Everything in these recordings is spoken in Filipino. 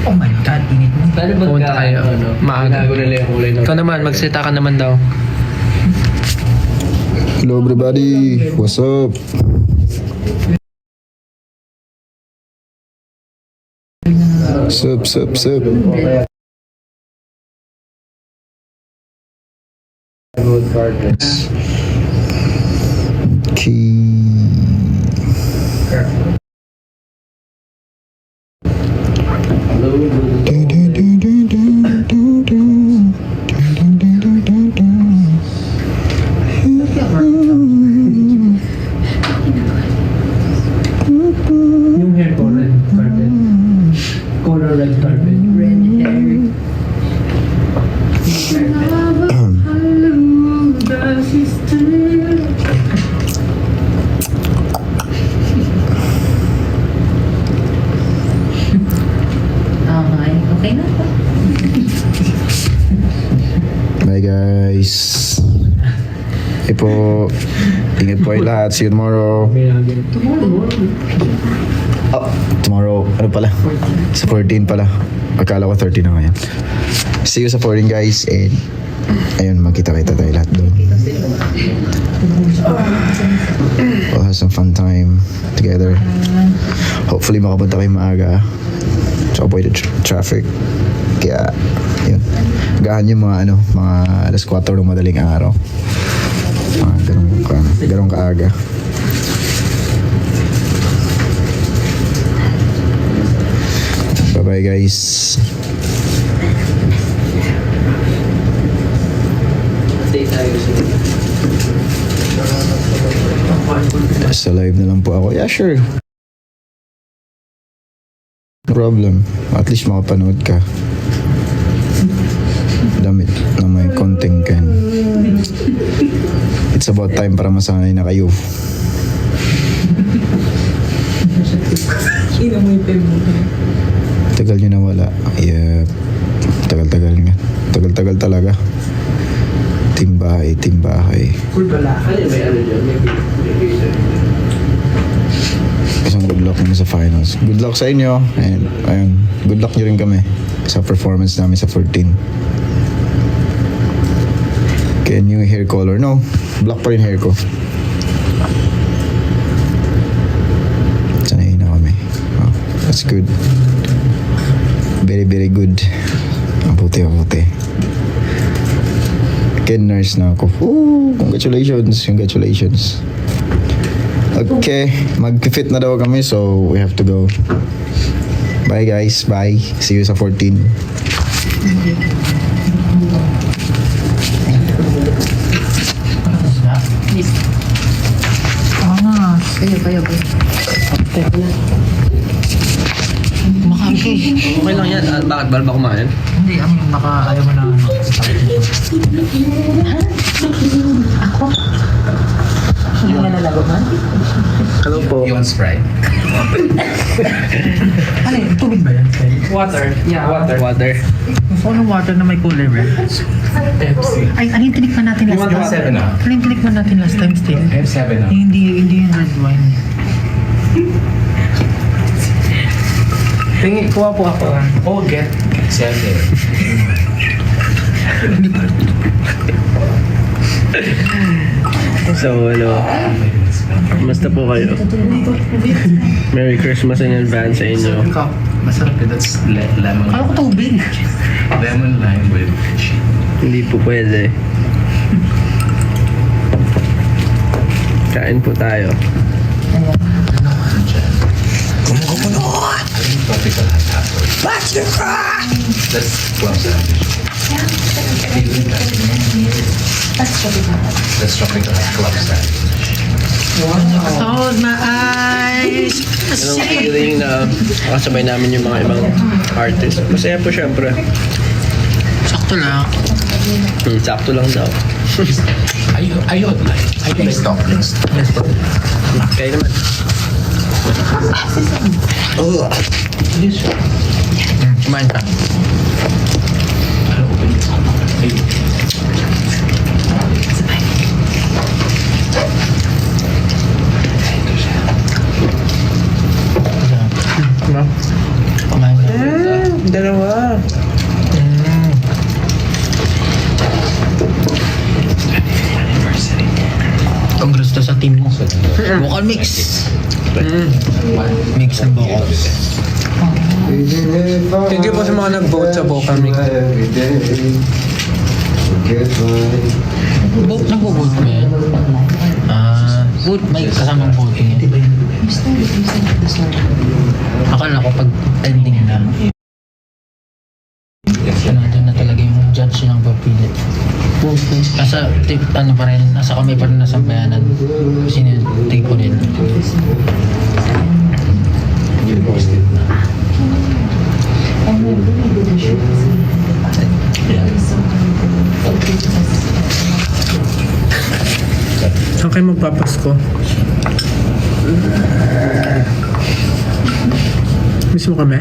Oh my God, init mo. Paano Pumunta kayo, maaga. Bago nila yung kulay ng... Ikaw naman, magsita ka naman daw. Hello everybody, what's up? Sup. Gold carpets. Key. Yung hair ko, red carpet. Color red carpet. Red hair. Okay na po. Bye guys. Po, ingat po kayo lahat. See you tomorrow. Oh, tomorrow, ano pala? Sa 14 pala. Akala ko 30 na ngayon. See you sa 14 guys. And ayun, magkita-kita tayo lahat doon. We'll have some fun time together. Hopefully makapunta kayo maaga to avoid the traffic. Kaya, yun. Gahan yung mga mga alas 4 ng madaling araw. Ganun kaaga. Bye-bye guys. Stay tayo Sa live na lang po ako. Yeah, sure. No problem. At least makapanood ka. Damit na may konting kan. It's about time para masanay na kayo. Tagal nyo na wala. Yeah. Tagal-tagal nga. Tagal-tagal talaga. Team bahay. Cool pala. May ano dyan? May Isang good luck naman sa finals. Good luck sa inyo. And ayun, good luck nyo rin kami sa performance namin sa 14. Can you hair color? No. Black pa rin hair ko. Sanayin na kami. Oh, that's good. Very, very good. Mabuti. Ken nurse na ako. Ooh, congratulations. Okay, mag-fit na daw kami so we have to go. Bye guys, bye. See you sa 14. Kayo. Makaki. Okay lang yan. Bakit? Bal ba kumain? Hindi, ang baka ayaw mo na Ako? Hindi nga nalago man? Hello po. You want Sprite? Ano yun? Tubig ba yan? Water. Yeah, water. Gusto ko ng water na may cooler red. Pepsi. Ay, ano yung tinikman natin last time? 7 up. Ano yung tinikman natin last time still? I have 7 up. Hindi yung red wine. Tingin, kuha po ako. Oh, get 7. So, Basta po kayo. Merry Christmas in advance sa inyo. Masarap yun. That's lemon. Kala ko tubig. Lemon lime with cheese. Hindi po pwede. Kain po tayo. Tropical hot apple. That's club sandwich. That's tropical hot club sandwich. Hold my eyes. Anong feeling na kasabay namin yung mga ibang artist? Masaya po syempre. Sakto lang. Sakto lang daw. I would like stocklings. Kaya naman. Kumain ka. Kumain ka. Dalawa. Congrats to sa team mo. Vocal mix. Mix ng vocals. Thank you po sa mga nag-vote sa vocal mix. Nag-vote ba yan? Vote, may kasamang voting yan. Akala ko pag ending na, nandun na talaga yung judge ng papili. Nasa, ano pa rin, nasa kami pa rin nasa bayanan. Sino yung tipo rin. Saan kayo magpapasko? Miss mo kami?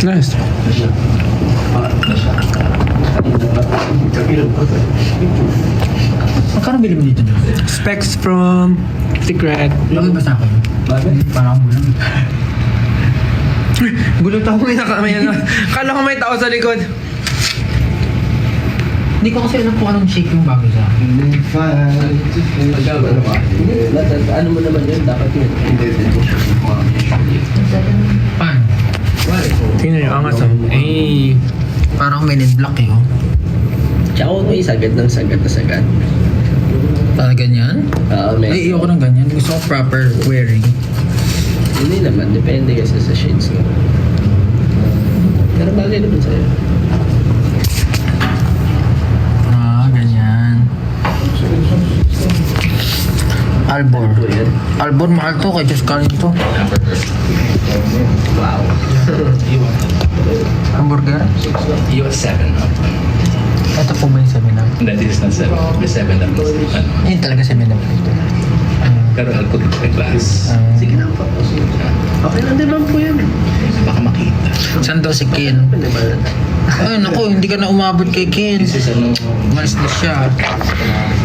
Nice. Magkano bili mo dito? Specs from Secret. Lagi ba sa akin? Parang bulang. Bulot ako may Kala ko may tao sa likod. Hindi ko kasi alam kung anong shape yung bagay sa akin. Ano mo naman yun? Dapat yun. Paano? Tingnan nyo, angas ang. Eh. Parang men in black eh, oh. Tsaka may sagad ng sagad na sagad. Parang ganyan? Ay, ayoko ng ganyan. Gusto ko proper wearing. Hindi naman, depende kasi sa shades ko. Pero bagay naman sa'yo. Ganyan. Albor. Albor, mahal to. Kay Diyos Karin to. Wow. Hamburger. You have 7 up. Ito po ba yung 7-up? That is not 7. The 7 up is Yun talaga 7-up ito. Pero I'll put it in the glass. Sige na po. Okay lang din lang po yan. Baka makita. Saan daw si Ken? Ay, naku, hindi ka na umabot kay Ken. This is ano... Umalis na siya.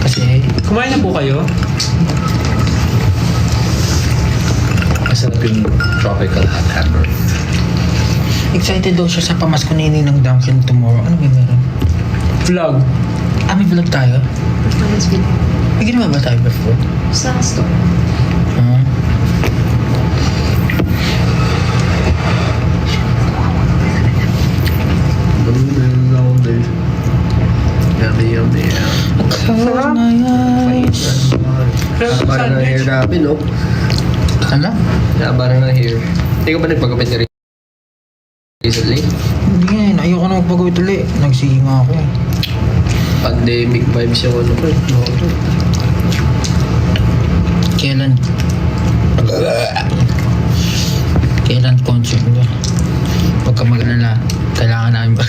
Kasi, Kumain na po kayo? Masarap yung tropical hot hamburger. excited daw siya sa pamasko nini ng Dunkin tomorrow. Ano ba meron? Vlog. May vlog tayo? Performance video. May ginawa ba tayo before? Sa store. Sarap. Nice. Parang na hair namin, no? Ano? Parang na hair. Hindi ka ba nagpagapit na rin? Recently? Hindi nga yun. Ayoko na magpagawit ulit. Nagsige nga ako eh. Pandemic vibes yung ano ko eh. Kailan? Kailan concert niya? Huwag ka mag-alala. Kailangan namin ba?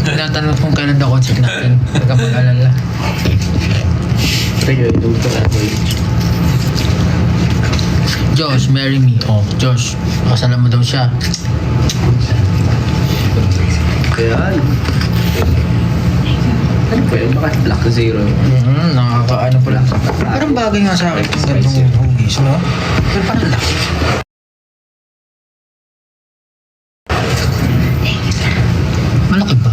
Tinatanong kung kailan daw concert natin. Huwag ka mag-alala. Kaya ito ko na ako Josh, marry me. Oh, Josh. Makasalan mo daw siya. Kaya ano po yun? Bakit black zero? Nakakaano pala. Parang bagay nga sa akin yung gantong hugis, no? Pero parang laki. Malaki ba?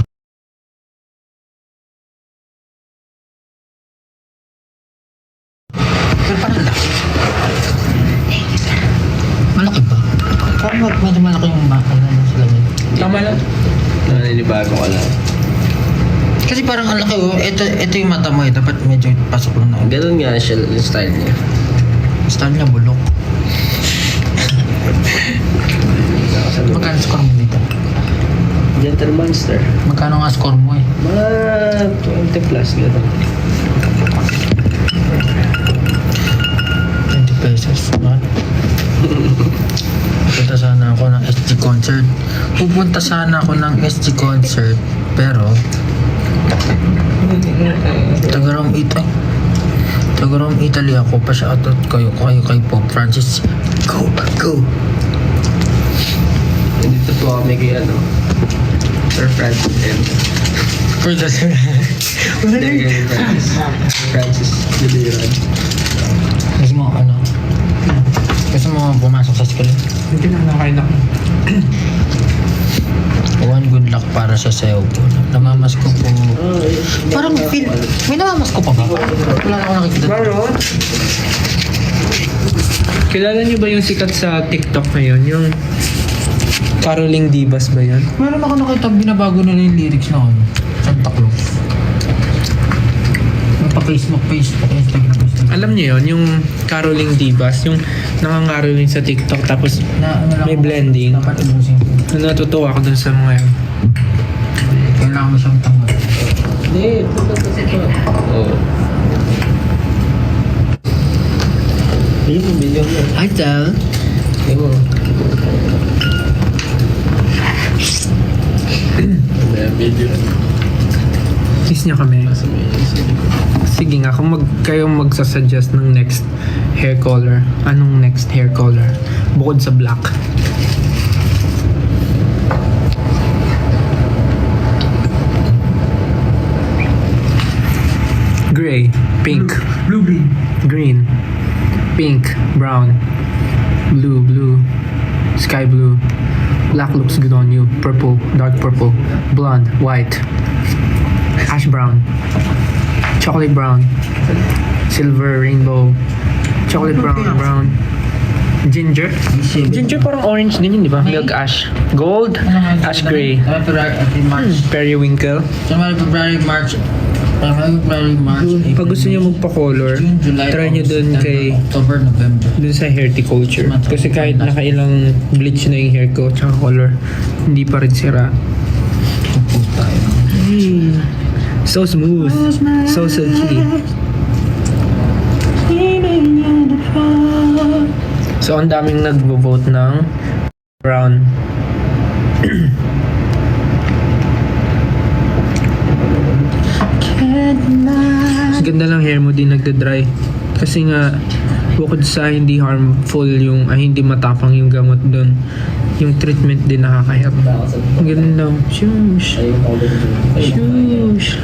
Pero parang laki. Malaki ba? Parang medyo malaki yung bakal na sa lamin. Tama lang. Naninibago ka lang. Kasi parang ang laki, oh. Ito yung mata mo eh. Dapat medyo pasok lang na. Ganun nga siya yung style niya. Style niya bulok. Magkano score mo dito? Gentle Monster. Magkano nga score mo eh? Mga 20 plus gano'n. 20 pesos. What? Pupunta sana ako ng SG concert. Pupunta sana ako ng SG concert. Pero, Taga-Rome, Italy ako. Pa-shoutout kayo kay Pope Francis. Go! Go! Dito po kami kay ano, Sir Francis M. Francis Giliran. Gusto mo ano? Gusto mo pumasok sa school? Hindi na nakain ako. One good luck para sa sayo po. Namamas ko po. Parang feel, may namamas ko pa ba? Wala na ako nakikita. Kilala niyo ba yung sikat sa TikTok ngayon? Yung Caroling Divas ba yan? Meron ako nakita, binabago nila yung lyrics na ano. Santa Claus. Facebook, Instagram. Alam niyo yun, yung Caroling Divas, yung nangangaroling sa TikTok tapos Na, ano lang may ako, blending. Dapat ubusin ko. Natutuwa ako dun sa mga yun. Kailangan mo siyang tanggal. Oo. Ayun yung video mo. Hi, Tal. Ayun mo. Video. Kiss niya kami. Sige nga, kung kayong magsasuggest ng next hair color, anong next hair color? Bukod sa black. Gray, pink, green, pink, brown, blue, sky blue. Black looks good on you. Purple, dark purple, blonde, white, ash brown, chocolate brown, silver, rainbow, chocolate brown, ginger. Ginger parang orange din yun, di ba? Milk ash. Gold, ash gray, periwinkle. January, February, March, April, Pag gusto niyo magpa-color, June, July, try niyo August, dun September, kay October, November. dun sa horticulture. Kasi kahit nakailang bleach na yung hair ko tsaka color, hindi pa rin sira. Compose tayo. So smooth. So silky. So ang daming nagvo-vote ng brown. Ganda lang hair mo, di nagda-dry. Kasi nga, bukod sa hindi harmful yung, hindi matapang yung gamot doon, yung treatment din nakaka-help. Ang ganun lang. Shush. Shush.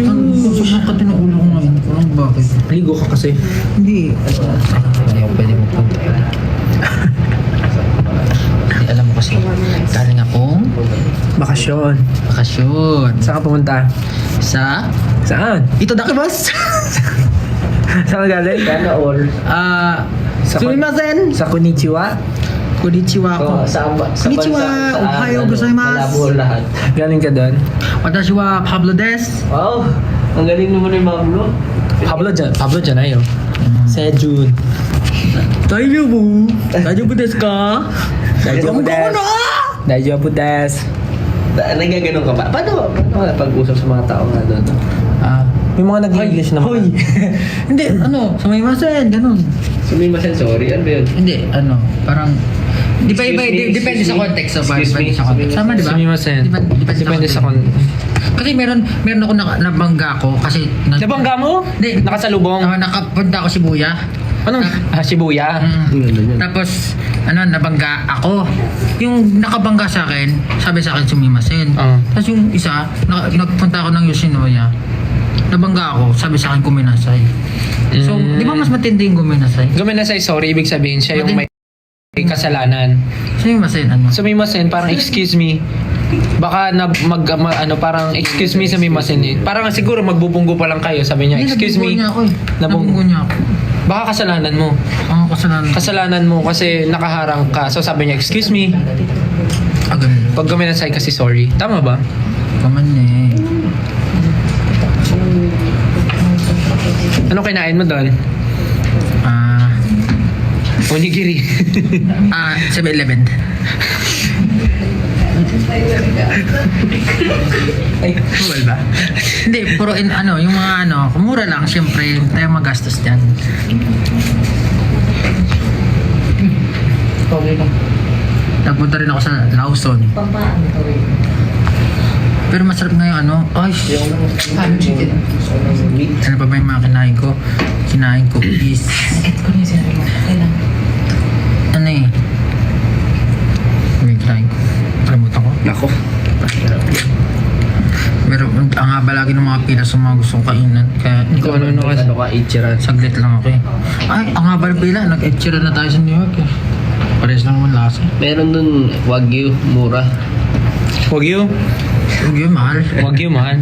Ang sakit ng ulo ko ngayon. Parang bakit? Ligo ka kasi. Hindi. Hindi ako pwede magpunta. Hindi, alam mo kasi, galing akong Bakasyon. bakasyon. Saan ka pumunta? Sa Saan? Ito Dakibas. Saan ka galing? Sana all. Sa- Sumimasen. Sa Konnichiwa? Konnichiwa ko. Konnichiwa. Ohayo gozaimasu. lahat. Galing ka doon? Watashi wa Pablo des. Wow! Ang galing naman yung Pablo. Pablo dyan ayo. Sejun. Daijoubu. Daijoubu desu ka? Daijoubu desu. Daijoubu desu. Nagaganon ka ba? Paano ka pag-usap sa mga tao nga doon? May mga nag-English naman. Hoy. Hindi, sumimasen, ganun. Sumimasen, sorry. Ano ba yun? Hindi, parang depende sa context. Depende sa context. Sama, di ba? Sumimasen. Depende sa context. Kasi meron ako nabangga ko kasi Nabangga mo? Hindi. Nakasalubong? Nakapunta ako Shibuya. Ano? Shibuya. Tapos nabangga ako. Yung nakabangga sa akin, sabi sa akin sumimasen. Tapos yung isa, nagpunta ako ng Yoshinoya. Nabangga ako, sabi sa akin kuminasay. So, di ba mas matindi yung kuminasay? Guminasay, sorry, ibig sabihin siya yung may kasalanan. Sumimasen, Sumimasen, parang excuse me. Baka parang excuse me sumimasen eh. Parang siguro magbubunggo pa lang kayo, sabi niya, excuse me. Nabunggo niya ako. Baka kasalanan mo. Kasalanan. Kasalanan mo kasi nakaharang ka. So sabi niya, excuse me. Ganun. Pag guminasay kasi sorry. Tama ba? Kaman eh. Ano kinain mo doon? Onigiri. 7-Eleven. Ay, well ba? Hindi, puro yung mga kumura lang, syempre, tayo magastos dyan. Napunta rin ako sa Lawson. Pero masarap nga yung ano pa ba yung mga kinain ko? Kinain ko is may kinain ko. Kalimutan ko. Nako. ang haba lagi ng mga pila sa mga gustong kainan. Kaya hindi ko Ano ano ka Ichiran? saglit lang ako eh. Ay, ang haba ng pila. Nag-etchira na tayo sa New York eh. Pares lang naman lasa. Meron dun Wagyu, mura. Wagyu? Huwag yun, mahal. Wagyu, mahal.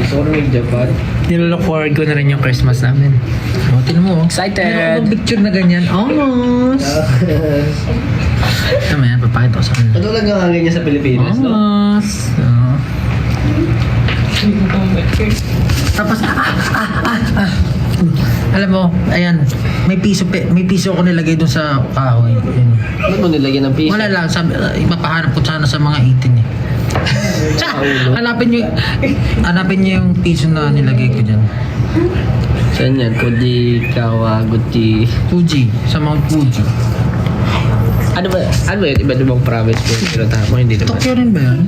Gusto ko rin Japan. Nilook forward ko na rin yung Christmas namin. O, tinan mo. Excited! Meron akong picture na ganyan. Almost. Tama yan, papakita ko sa kanila. Ano lang ang ganyan sa Pilipinas, no? Almost. Oo. Tapos, alam mo, ayan, may piso ako nilagay dun sa kahoy. Yun. Ano mo nilagyan ng piso? Wala lang, sabi, ipapahanap ko sana sa mga 18 eh. Tsaka, hanapin niyo yung piso na nilagay ko dyan. Saan yan? Fuji, Kawaguchi. Fuji, sa Mount Fuji. Ano ba? Ano ba yun? Iba't ibang province po yung pinuntahan mo? Hindi naman. Tokyo rin ba yan?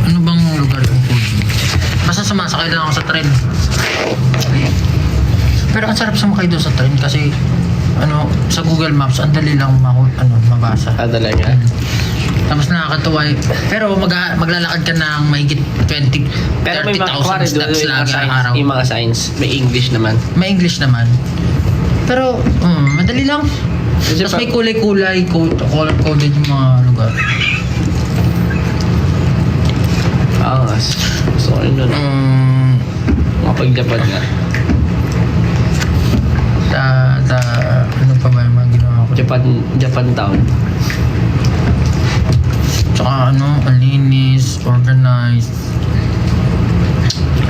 Ano bang lugar yung Fuji? Basta sumasakay lang ako sa tren. Pero ang sarap sumakay doon sa tren kasi sa Google Maps, ang dali lang mabasa. Ah, talaga? Tapos nakakatuwa eh. Pero maglalakad ka ng mahigit 20, Pero may 30,000 steps lagi araw. yung mga signs, may English naman. May English naman. Pero, madali lang. Kasi Tapos may kulay-kulay, color-coded yung mga lugar. Gusto ko rin nun. Makapag-Japan nga. Ano pa ba yung mga ginawa ko? Japan Town. Tsaka ang linis, organized.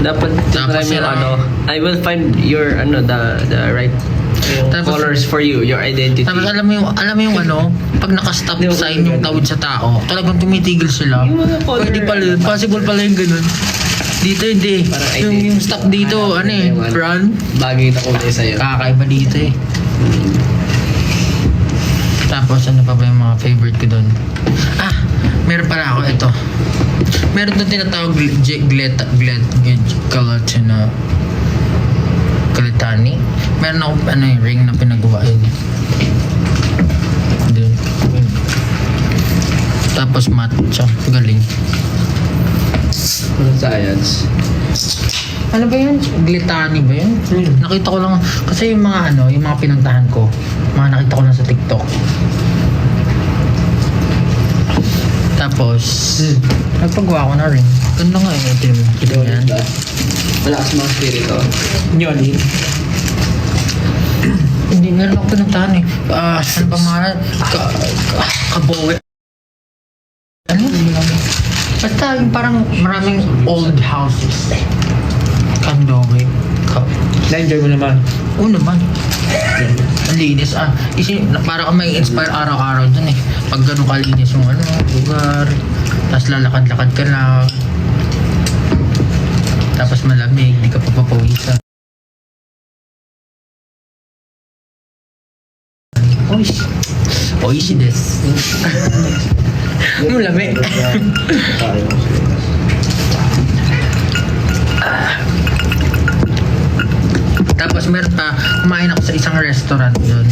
Dapat Tapos try mo yung sila- I will find your the right Tapos- colors for you, your identity. Tapos alam mo yung pag naka-stop Hindi, sign yung tawid sa tao, talagang tumitigil sila. Yung mga color- Pwede pala yun. Possible pala yung ganun. Dito hindi. Parang Yung stop dito, Yung run. Bagay na kulay sa'yo. Kakaiba dito eh. Tapos ano pa ba yung mga favorite ko doon? Meron pala ako ito. Meron doon tinatawag Galatani. Meron ako yung ring na pinagawa yun. Doon. Tapos matcha. Galing. Science. Ano ba yun? Glitani ba yun? Nakita ko lang, kasi yung mga yung mga pinuntahan ko, mga nakita ko lang sa TikTok. Tapos, nagpagawa ko na rin. Ganda nga ito yung kita yan. Malakas mga spirito. Yoli. Hindi, meron ako pinuntahan eh. Ano ba mga? Kabowe. Ano? Basta yung parang maraming old houses. Kandowe. Na-enjoy mo naman. Oo naman. Ang linis. Para kang may inspire araw-araw dun eh. Pag ganun kalinis yung lugar. Tapos lalakad-lakad ka lang. Tapos malamig, di ka papapawisan. Oishi desu. Mulami. Tapos meron pa, kumain ako sa isang restaurant doon.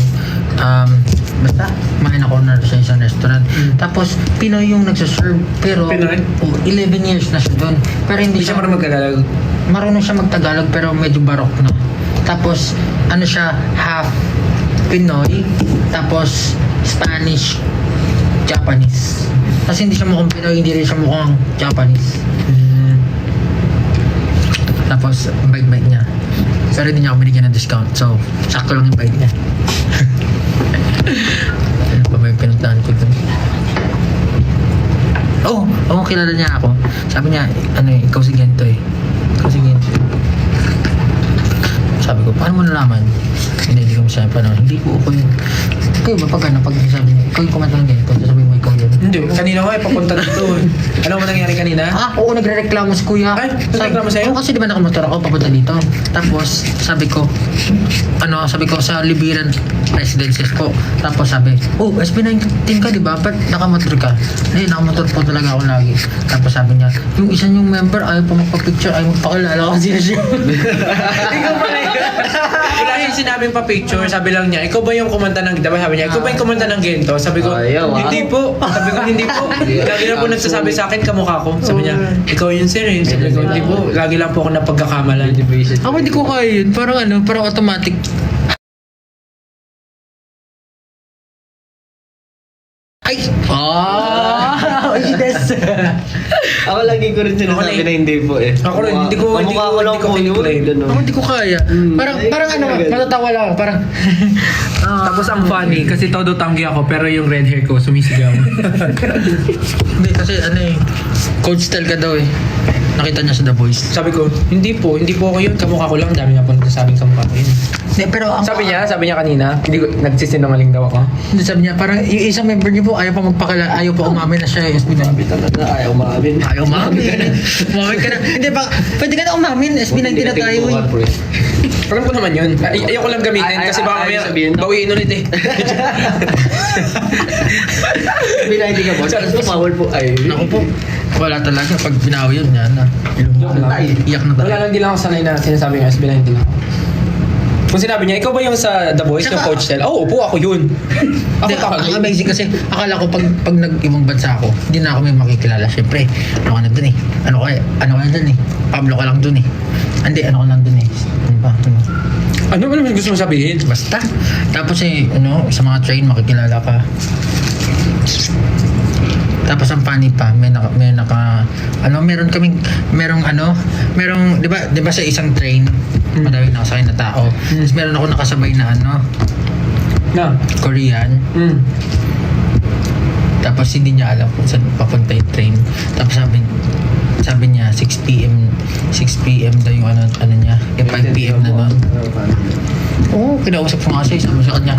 Basta, kumain ako na sa isang restaurant. Tapos, Pinoy yung nagsaserve. Pero, Pinoy? 11 years na siya doon. Pero hindi Hindi siya marunong magkagalog. marunong siya magtagalog pero medyo barok na. Tapos, siya, half Pinoy, tapos Spanish, Japanese. Tapos hindi siya mukhang Pinoy, hindi rin siya mukhang Japanese. Tapos, ang bait-bait niya. Pero hindi niya ako binigyan ng discount. So, sakto lang yung bait niya. Ano pa ba yung pinuntahan ko dun? Kilala niya ako. Sabi niya, ikaw si Gento eh. Ikaw si Gento. Sabi ko, paano mo nalaman? Hindi ko masabi pa naman. Hindi ko ako yun. Kayo ba pag sabi niya, ikaw yung kumanta ng Gento, sabi mo ikaw yun. Hindi. Kanina ko papunta dito. Ano mo nangyari kanina? Oo, nagre-reklamo si kuya. Ay, nagreklamo sa'yo? Oo, kasi di ba nakamotor ako papunta dito. Tapos, sabi ko sa Libiran Residences po. Tapos sabi, SB19 ka, di ba? Ba't nakamotor ka? Hindi, nakamotor po talaga ako lagi. Tapos sabi niya, yung isa niyong member, ayaw pa magpa-picture, ayaw magpakilala kasi siya. Ikaw pala yun. Wala siyang sinabing pa picture, sabi lang niya, ikaw ba yung kumanta ng, diba sabi niya, ikaw ba yung kumanta ng Gento? Sabi ko, Ayaw, hindi po. Sabi ko, hindi po. Lagi lang po nagsasabi sa akin, kamukha ko. Sabi niya, ikaw yun sir eh. Sabi ko, hindi po. Lagi lang po ako napagkakamalan. Ako hindi ko kaya yun. Parang ano, parang automatic. Ay! Yes! Ako lagi ko rin sinasabi na hindi po eh. Ako rin, hindi ko lang po yun. Ganun. Ako hindi ko kaya. Parang ano, matatawa lang. Parang, Tapos ang funny, kasi todo tanggi ako, pero yung red hair ko sumisigaw. hindi kasi ano eh, coach style ka daw eh. Nakita niya sa The Voice. Sabi ko, hindi po ako yun, kamukha ko lang. Dami nga po nagsasabing kamukha ko yun. Hindi, pero ang... Sabi niya kanina, hindi ko, nagsisinungaling daw ako. Hindi, sabi niya, parang yung isang member niyo po, ayaw pa umamin na siya eh. SB19. Sabi talaga, ayaw maamin. Ayaw umamin. Umamin ka na. Hindi ba, pwede ka na umamin. SB19 na tayo eh. Alam ko naman yun. Ayoko lang gamitin kasi baka ayaw mamaya sabihin. bawiin ulit eh. Binahindi ka po. Sabi ko, bawal po. Ay, Naku po, wala talaga. Pag binawi yun, yan na. Iyak na Wala talaga. lang, di lang ako sanay na sinasabi nga SB19 ako. Kung sinabi niya, ikaw ba yung sa The Voice, yung Saka- coach Tel? Oo, po ako yun. Ako Hindi, ang talaga. amazing kasi akala ko pag nag-ibang bansa ako, hindi na ako may makikilala. Siyempre, ano ka na dun eh. Ano ka dun eh. Pablo ka lang dun eh. Hindi, ano ka lang dun eh. Ano ba? Ano ba gusto mo sabihin? Basta. Tapos eh, sa mga train, makikilala ka. Tapos ang funny pa, merong di ba sa isang train, madaming nakasakay na tao. Tapos meron ako nakasabay na Na? Korean. Tapos hindi niya alam kung saan papunta yung train. Tapos sabi niya 6 PM daw yung ano niya. Yung 5 PM na nun. Oo, kinausap ko nga siya. Sabi ko sa kanya,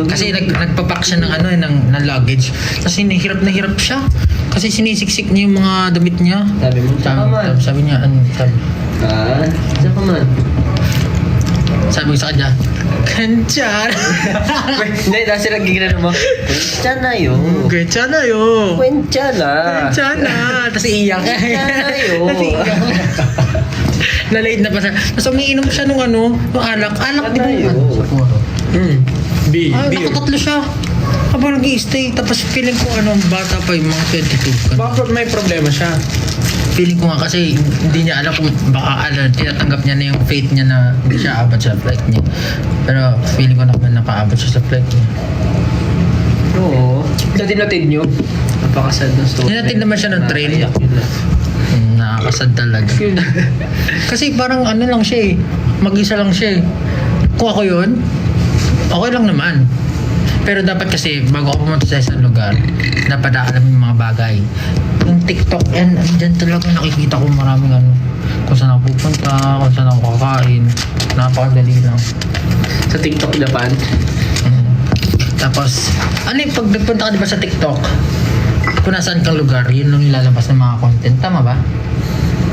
kasi nagpapak siya ng luggage. Tapos hirap na hirap siya. Kasi sinisiksik niya yung mga damit niya. Sabi mo, saka man. Sabi niya, Saka man. sabi ko sa kanya, Kanchan! Hindi, dahil sila gignan mo. Kwentya na yun. Kanchan na yun! Kwentya na. Kanchan na! Tapos iiyak. Kwentya na yun. Tapos iiyak. Na-late na pa siya. Tapos umiinom siya nung alak. Alak, di ba? Beer. Nakatatlo siya. Habang nag-i-stay. Tapos feeling ko bata pa yung mga 22. Baka may problema siya. Feeling ko nga kasi hindi niya alam kung baka tinatanggap niya na yung fate niya na hindi siya abot sa flight niya. Pero feeling ko naman nakaabot siya sa flight niya. Oo. Sa tinatid nyo? Napakasad ng story. Tinatid naman siya ng train. Naiyak yun na. Nakakasad talaga. Kasi parang lang siya eh. Mag-isa lang siya eh. Kung ako yun, okay lang naman. Pero dapat kasi, bago ako pumunta sa isang lugar, dapat alam yung mga bagay. Yung TikTok, dyan talaga nakikita ko maraming kung saan ako pupunta, kung saan ako kakain. Napakadali lang. Sa TikTok Japan. Tapos, pag nagpunta ka diba sa TikTok, kung nasaan kang lugar, yun lang ilalabas ng mga content. Tama ba?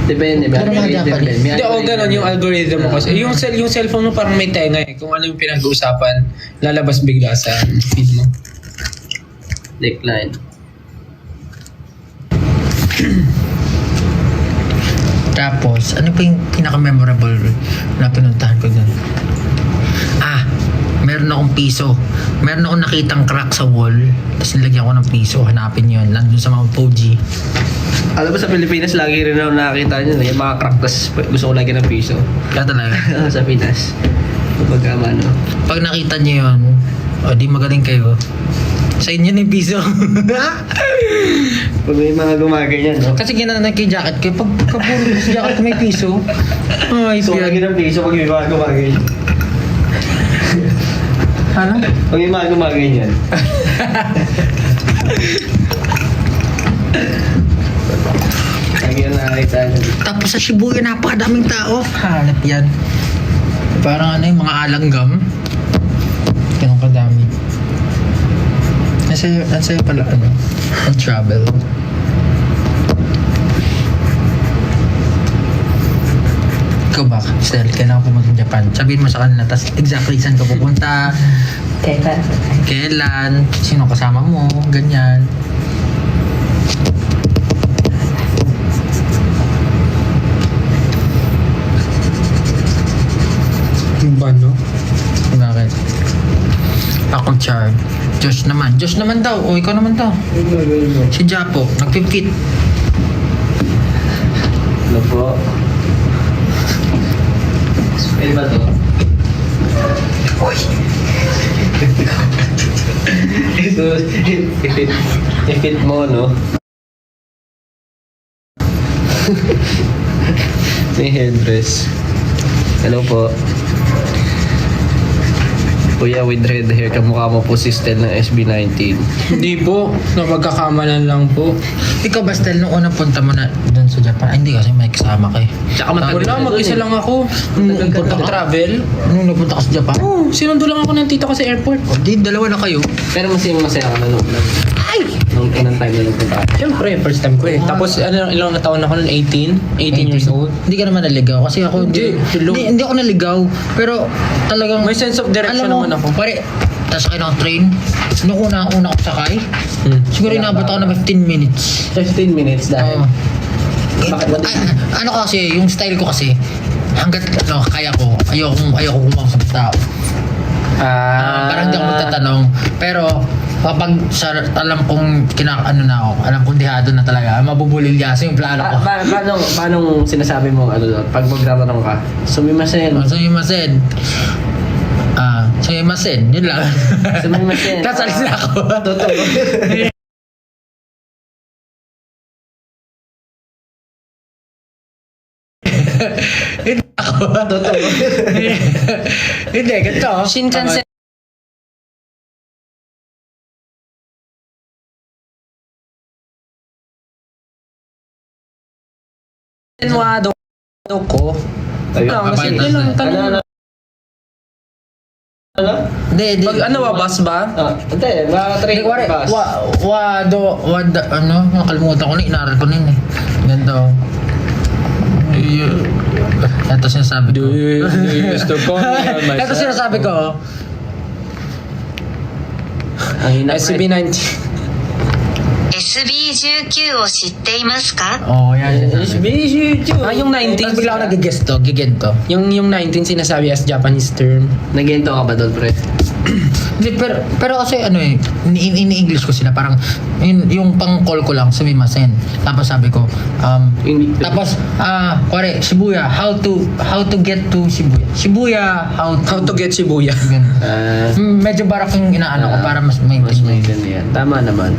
Depende. Pero mga Japanese. Hindi, ganun yung algorithm mo kasi. Yung cellphone mo parang may tenga eh. Kung ano yung pinag-uusapan, lalabas bigla sa feed mo. Decline. Tapos, ano pa yung pinaka-memorable na pinuntahan ko dun? Meron akong piso. Meron akong nakitang crack sa wall. Tapos nilagyan ko ng piso. Hanapin yun. Nandun sa Mount Fuji. Alam mo sa Pilipinas, lagi rin ako nakakita nyo. Yung mga crack, tas gusto ko lagi ng piso. Kaya talaga. Sa Pinas. Kumbaga, Pag nakita nyo yun, di magaling kayo. Sa inyo na yung piso. Pag may mga gumaganyan, no? Kasi ginanay ko yung jacket ko. Pag kapuro sa jacket ko may piso. Ay, So, lagi ng piso pag may mga gumaganyan. Ano? Pag may mga gumaganyan. Lagi na nakakita nyo. Tapos sa Shibuya, napakadaming tao. Hanap yan. Parang yung mga alanggam. Ganun kadami. Nasa'yo pala, ang travel. Ikaw ba, Stel, kailangan pumunta ng Japan? Sabihin mo sa kanila, tas exactly saan ka pupunta, kailan, sino kasama mo, ganyan. Ako Char. Josh naman daw. O, ikaw naman daw. Si Japo, nagpipit. Ano po? Spell ba to? Ito, if it mo, no? May headdress. Hello po. Kuya with red hair, kamukha mo po si Stel ng SB19. Hindi po. Napagkakamalan lang po. Ikaw ba, Stel, nung unang punta mo na doon sa Japan? Ay, hindi kasi may kasama kayo. Tsaka matagal Wala, ka mag-isa dun eh. lang ako. Nung punta ka? Travel. Nung napunta ka sa Japan? Oo, sinundo lang ako ng tito ko sa airport. O, di, dalawa na kayo. Pero masaya ka na nung Ay! nung unang time na nagpunta. Siyempre, first time ko eh. Tapos, ilang na taon ako nun? 18 years old. Hindi ka naman naligaw kasi ako hindi ako naligaw pero talagang May sense of direction alam mo, naman ako. Pare, tasakay ng train. Nung una ko sakay, Hmm. siguro inabot ako ng 15 minutes. 15 minutes dahil. Oo. Bakit ba Ano kasi, yung style ko kasi, hanggat kaya ko, ayoko kumausap tao. Parang hindi ako magtatanong. Pero, kapag alam kong alam kong dihado na talaga, mabubulilyaso yung plano ko. Paano sinasabi mo ano doon? Pag magtatanong ka, sumimasen. Sumimasen. Sumimasen. Yun lang. Sumimasen. Kasalis na ako. Totoo. Hindi ako. Totoo. Hindi, ganito. Shinkansen. Wado ko. Ayun. Lang, kasi Kapag- yun lang tanong. Ano? Hindi. Pag ano ba, bus ba? Hindi, mga-train Wari, bus. nakalimutan ko na, inaral ko na yun eh. Ganito. Ito sinasabi ko. Gusto ko. Ito sinasabi ko. Oh. Ang hina. SCB-19. SB19 を知っていますか Oh, yan. Ah, yung 19. Tapos bigla ako nag-gigento. Yung 19 sinasabi as Japanese term. Nagento ka ba doon, pre? Hindi, pero kasi ano eh, ini-English ko sila. Parang, yung pang-call ko lang, sumimasen. Tapos sabi ko, tapos, kuwari, Shibuya, how to get to Shibuya. Shibuya, How to get Shibuya. Ganun. Medyo barak yung inaano ko para mas Mas maintindihan. maintindihan. Tama naman.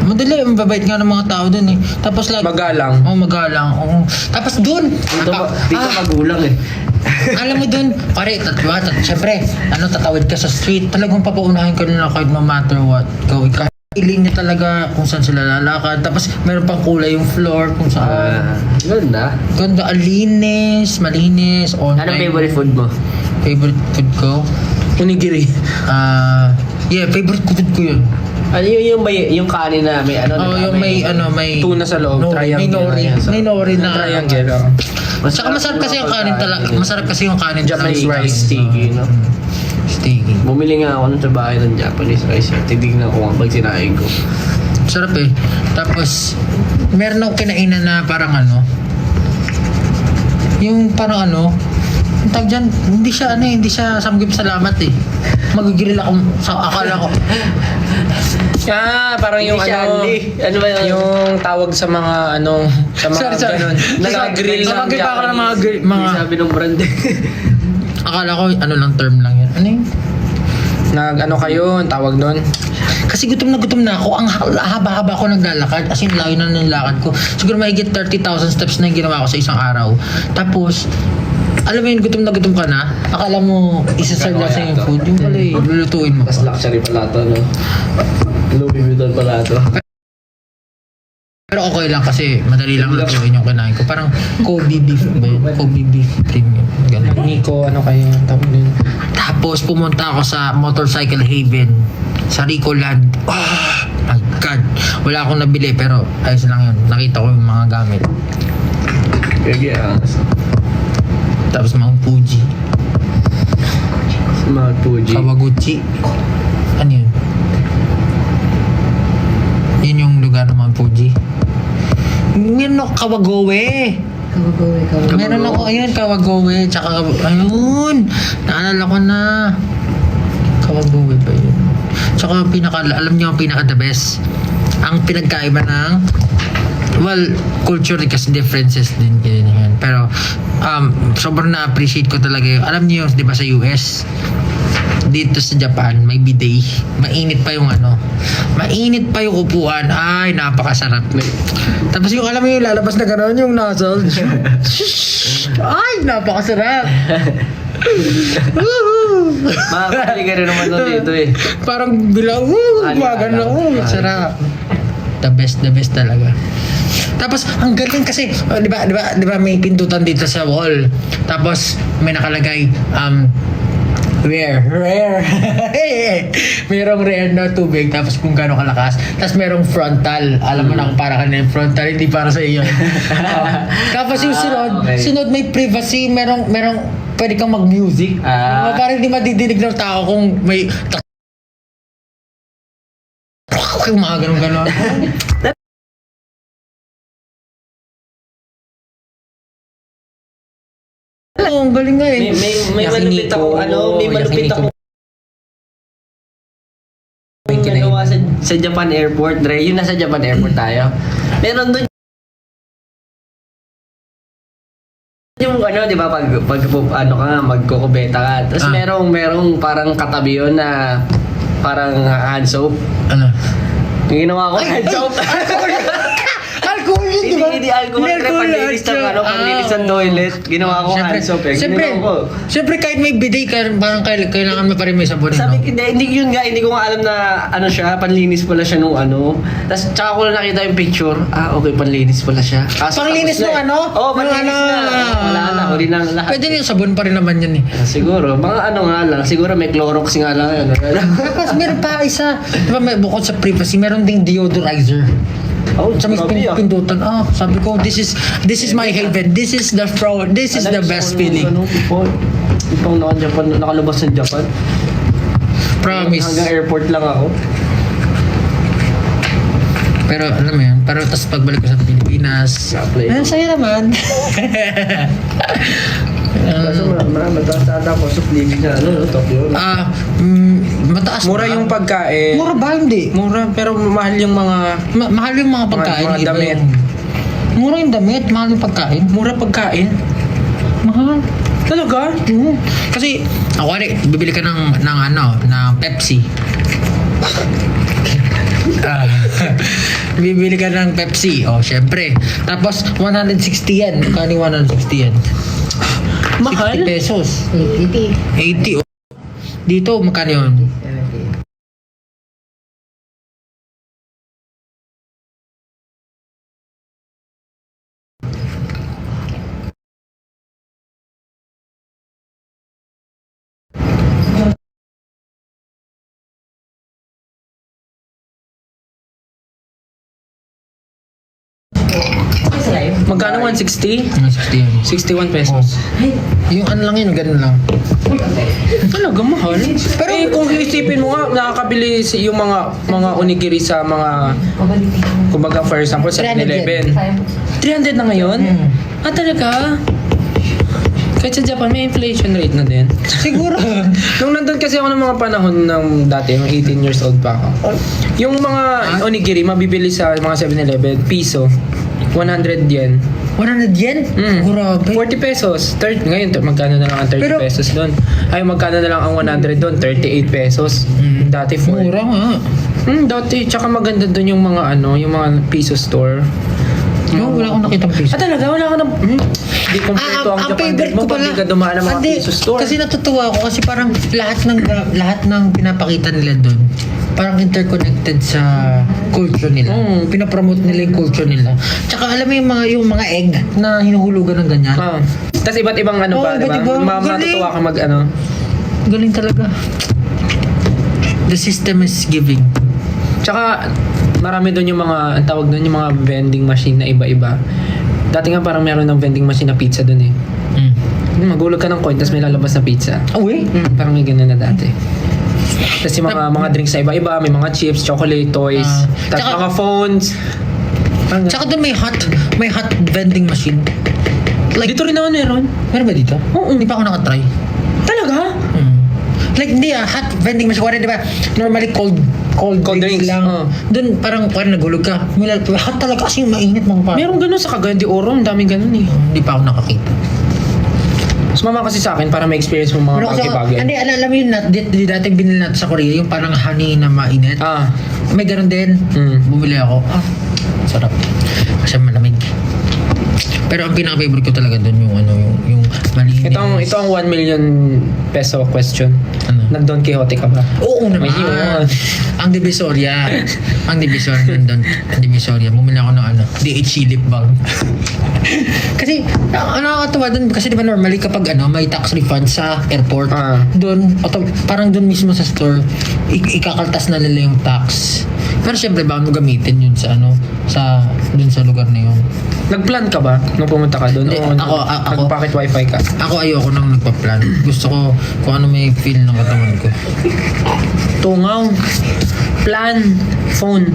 Madali, mababait nga ng mga tao dun eh. Tapos like, Magalang. magalang. Oo. Tapos dun, Dito magulang eh. alam mo dun, pare, syempre, tatawid ka sa street, talagang papaunahin ka nila kahit no matter what. Ikaw, ilin niya talaga kung saan sila lalakad. Tapos meron pang kulay yung floor kung saan. Ganda. Ganda, malinis. Anong favorite food mo? Favorite food ko? Onigiri. Yeah, favorite food ko yun. Ano yung kanin na may ano? Oh, yung may Tuna sa loob, triangle. May nori na. Triangle. Tsaka masarap kasi yung kanin talaga. Masarap kasi yung kanin. Japanese talaga. rice. Sticky, no? Sticky. Bumili nga ako nun sa bahay ng Japanese rice. Titignan ko nga pag sinain ko. Sarap eh. Tapos, meron akong kinainan na parang yung parang ang tawag dyan, hindi siya samgip salamat eh. Mag-grill ako, akala ko. Parang yung Hindi siya Andy. Ano ba yun? yung tawag sa mga sa mga Sorry. ganun. Nag-grill ng Samagip ako ng Japanese. mga Hindi sabi ng brand. akala ko, lang term lang yan. Ano yun? Kayo, ang tawag doon. Kasi gutom na ako. Ang haba-haba ko naglalakad. As in, layo na nilakad ko. Siguro mahigit 30,000 steps na yung ginawa ko sa isang araw. Tapos, alam mo yun, gutom na gutom ka na. Akala mo, isa-serve lang sa yung food. Yung pala eh, lulutuin mo. Mas luxury pala ito, no? Louis Vuitton pala ito. Pero okay lang kasi madali lang lutuin yung kinain ko. Parang Kobe beef ba yun? Kobe beef premium. Ganun. Nico, kayo ang tawag doon? Tapos pumunta ako sa Motorcycle Haven sa Ricoland. Oh my God. Wala akong nabili pero ayos lang yun. Nakita ko yung mga gamit. Kaya Tapos Mount Fuji. Mount Fuji. Kawaguchi. Ano yun? Yun yung lugar ng Mount Fuji. Meron ako Kawagoe. Meron ako, ayun, Kawagoe. Tsaka, ayun. Naalala ko na. Kawabuhay pa yun. Tsaka alam niyo ang pinaka the best. Ang pinagkaiba ng culture kasi differences din ganyan. Pero sobrang na-appreciate ko talaga yun. Alam niyo, 'di ba sa US, dito sa Japan, may bidet. Mainit pa yung mainit pa yung upuan. Ay, napakasarap. Tapos yung alam mo yung lalabas na gano'n, yung nozzle. Ay, napakasarap. Makakapili ka rin naman doon dito eh. Parang bilang, gumagano. Sarap. The best talaga. Tapos ang galing kasi, di ba may pindutan dito sa wall. Tapos may nakalagay rare. Merong rare na tubig tapos kung gaano kalakas. Tapos merong frontal. Alam mo na kung para kanina yung frontal, hindi para sa iyo. Tapos yung sunod may privacy, merong pwede kang mag-music. Parang hindi madidinig ng tao kung may yung mga ganun-ganon. Oo, ang galing nga eh. May malupit ako, may malupit ako. May nagawa sa Japan Airport, Dre. Yun nasa Japan Airport tayo. Meron doon yung di ba, pag magkukubeta ka. Tapos merong parang katabi yun na parang hand soap. Ano? Yung ginawa ko, hand soap. Alcohol yun, di ba? Hindi alcohol. Panlinis ng toilet. Ginawa ko hand soap eh. Siyempre kahit may bidet ka, parang kailangan mo pa rin may sabon. Sabi, hindi ko nga alam na siya, panlinis pala siya nung Tapos tsaka ko lang nakita yung picture. Okay, panlinis pala siya. Panglinis nung Oo, panlinis na. Wala na, huli na lahat. Pwede yung sabon pa rin naman yan eh. Siguro, mga nga lang. Siguro may Clorox nga lang yun. Tapos meron pa isa, di ba may bukod sa privacy, meron ding deodorizer. Sa may pindutan, sabi ko, this is my haven. This is the best feeling. Ipang nakalabas ng Japan. Promise. Hanggang airport lang ako. Pero alam mo yun, tapos pagbalik ko sa Pilipinas, saya naman. Kaso mataas ako sa living na Tokyo. Mataas Mura ba? yung pagkain. Mura ba? Hindi. Mura, pero mahal yung mga Mahal yung mga pagkain. mga iba damit. Mura yung damit, mahal yung pagkain. Mura pagkain. Mahal. Talaga? Kasi, bibili ka ng Pepsi. Bibili ka ng Pepsi. Syempre. Tapos, 160 yan. Kani 160 yan. Mahal? 60 pesos. 80. Dito, magkano yun? Magkano 160? 160 yan. 61 pesos. Yung lang yun, ganun lang. Talaga mahal. Pero kung isipin mo nga, nakakabili yung mga onigiri sa mga, kumbaga for example, sa 7-Eleven. 300 na ngayon? Talaga? Kahit sa Japan, may inflation rate na din. Siguro. Nung nandun kasi ako ng mga panahon ng dati, yung 18 years old pa ako. Yung mga onigiri, mabibili sa mga 7-Eleven, piso. 100 yen. 100 yen? Grabe. 40 pesos. Ngayon, magkano na lang ang 30 pesos doon? Ay, magkano na lang ang 100 doon? 38 pesos. Dati 4. Mura nga. Dati, tsaka maganda doon yung mga yung mga piso store. Wala akong nakitang piso. Talaga? Wala ka na... Hindi kompleto ang Japan favorite mo ko pag pala. di ka dumaan ng mga Hindi, piso store. Kasi natutuwa ako kasi parang lahat ng pinapakita nila doon parang interconnected sa culture nila. Pinapromote nila yung culture nila. Tsaka alam mo yung mga egg na hinuhulugan ng ganyan. Tapos iba't ibang ba, di ba? Matutuwa ka Galing talaga. The system is giving. Tsaka marami doon yung mga, ang tawag doon yung mga vending machine na iba-iba. Dati nga parang meron ng vending machine na pizza doon eh. Magulog ka ng coin tapos may lalabas na pizza. Parang may ganun na dati. Tapos yung mga drinks na iba-iba, may mga chips, chocolate, toys, tapos mga phones. Tsaka doon may hot vending machine. Dito rin naman meron. Meron ba dito? Oo. Hindi pa ako nakatry. Talaga? Like, hindi hot vending machine. Kuwari, di ba, normally cold drinks drinks, lang. oo. Doon, parang nagulog ka. Hot talaga kasi mainit ng pa. Meron ganun sa Cagayan de Oro, ang daming ganun eh. Hindi pa ako nakakita. Sumama kasi sa akin para ma-experience mo mga Pero kasi, bagay-bagay. hindi, alam mo yun, dati binili natin sa Korea, yung parang honey na mainit. Ah, May ganun din. Bumili ako. Sarap. Kasi malamig. Pero ang pinaka-favorite ko talaga doon yung yung malinis. ito ang 1 million peso question. Ano? Nag-Don Quixote ka ba? Oo naman. May yun. Ang Divisoria. Ang Divisoria nandun. Ang Divisoria. Bumili ako ng DHC lip balm. Kasi, nakakatawa dun. Kasi di ba normally kapag may tax refund sa airport, dun, parang dun mismo sa store, ikakaltas na nila yung tax. Pero syempre, baka mo gamitin yun sa dun sa lugar na yun. Nag-plan ka ba nung pumunta ka doon? Hindi, O ako- nag-pocket wifi ka? Ako ayoko nang nagpa-plan. Gusto ko kung ano may feel ng katawan ko. Tungaw. Plan. Phone.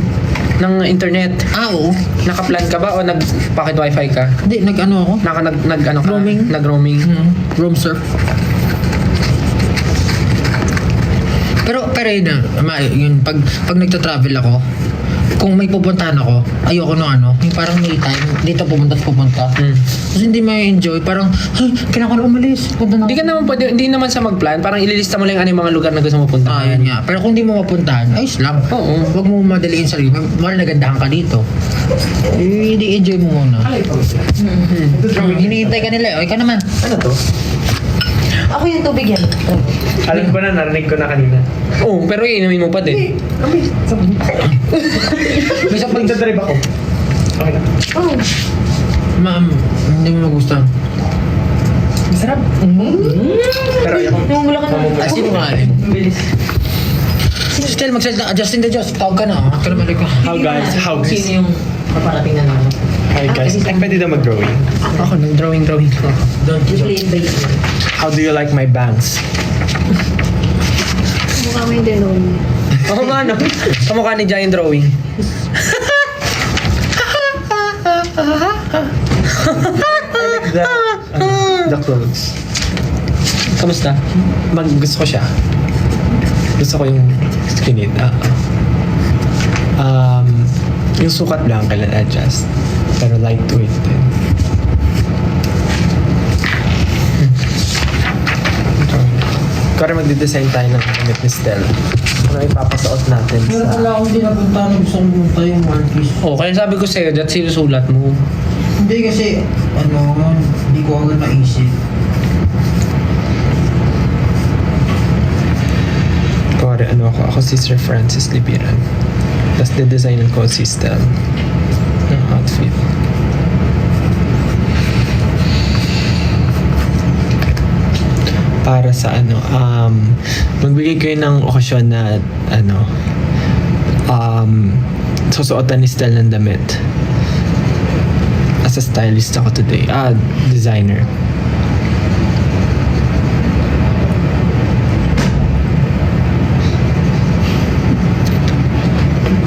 Ng internet. Oo. Naka-plan ka ba o nag-pocket wifi ka? Hindi, nag-ano ako. Nag-ano ka? Roaming. Nag-roaming. Room surf. Pero yun yun, pag nagta-travel ako, kung may pupuntahan ako, ayoko nung yung parang may time, dito pupunta. Kasi hindi may enjoy, parang, kailangan ko na umalis. Punta na ako. Hindi naman sa mag-plan, parang ililista mo lang ano yung mga lugar na gusto mo punta. Yun nga. Pero kung di mo mapuntahan, ayos lang. Oo. Huwag mo madaliin sarili. Mahal nagandahan ka dito. Hindi enjoy mo muna. Hinihintay ka nila. O, ikaw naman. Ano to? Ako yung tubig yan. Alam ko na, narinig ko na kanina. Oo, pero iinumin mo pa din. May sa pag Nagdadrive ako. Okay na. Oh. Ma'am, hindi mo magustuhan. Masarap. Pero ayoko. Yung mula ka na. Sino nga rin? Bilis. Still, magsalita. Justin the Just. Tawag ka na. Huwag ka na balik ka. How guys? Sino yung paparating na naman? Hi guys. Pwede na mag-drawing. Ako, nag-drawing ako. Don't You joke. play it by ear. How do you like my bangs? Mukha mo yung denon. Oo nga, no? Kamukha ni Giant Drawing. the clothes. Kamusta? Gusto ko siya. Gusto ko yung skinny. Yung sukat lang kailan adjust. Pero lightweight din. Kaya magde-design tayo ng gamit ni Stella. Ano ipapasuot natin Meron sa... pala akong dinapunta na gusto kong punta yung One Piece. Oh, kaya sabi ko sa'yo, that sinusulat mo. Hindi kasi, hindi ko agad naisip. Kaya ako si Sir Francis Libiran. Tapos de-designan ko si Stella ng outfit. Para sa magbigay kayo ng okasyon na susuotan ni Stella ng damit. As a stylist ako today. Designer.